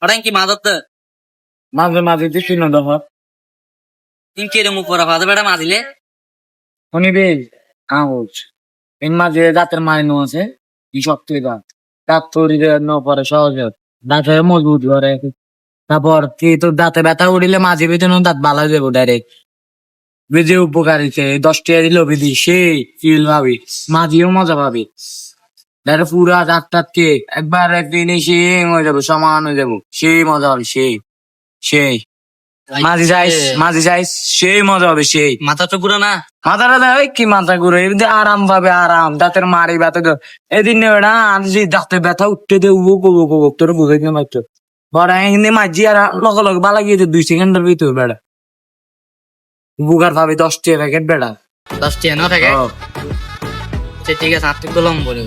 ওটাই কি মাদত মাঝে মাঝে দিছি না দফা তিন কেরে মুখ পরা ফাদে বেড়া মাদিলে শুনিবি কাগজ এর মাঝে দাঁতের মাইনো আছে কি শক্ত দাঁত দাঁত তৈরি ন পরে সহজে দাঁত হয়ে মজবুত করে তারপর কি তোর দাঁতে ব্যথা উঠিলে মাঝে ভিতরে দাঁত বালা যাবো ডাইরেক্ট বেজে উপকারিতে 10 টাকা দিল বিধি সেই ফিল ভাবি মাঝিও মজা পাবি ডাইরেক্ট পুরা দাঁত টাতকে একবার একদিন সে হয়ে যাবো সমান হয়ে যাবো সেই মজা হবে সেই মাঝে যাইস সেই মজা হবে সেই মাথা তো পুরো না মাথাটা দেয় কি মাথা ঘুরে এমনি আরাম পাবে আরাম দাঁতের মারি ব্যথা এদিন বেড়া যে দাঁতে ব্যথা উঠতে দে উবো তোর বুঝাই না মাত্র বড় হিন্দি মাঝি আর লগে বালা গিয়ে 2 সেকেন্ডের ভিতর বেড়া বুকার ভাবে 10 টাকা প্যাকেট বেড়া 10 টাকা না থাকে ঠিক আছে আত্মিক কলম বলি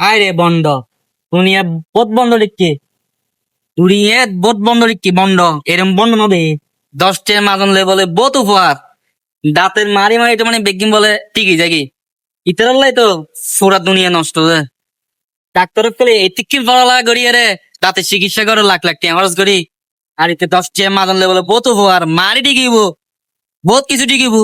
আরে বন্ড দুনিয়া বহুত বন্ধ লিখছে দুনিয়া বহুত বন্ধ লিখছি বন্ড এরম বন্ধ নবে 10 টাকা মাজন লে বলে বহুত উপহার দাঁতের মারি মারি তো মানে বেগিন বলে ঠিকই জাগি ইতারাল্লাই তো পুরা দুনিয়া নষ্ট রে ডাক্তার পেলে এতিকি পড়ালা গড়িয়ে রে দাঁতের চিকিৎসা করে লাখ লাখ টাকা খরচ করি আর এতে 10 টাকা মাজন লে বলে বহুত উপহার মারি টিকিব বহুত কিছু টিকিব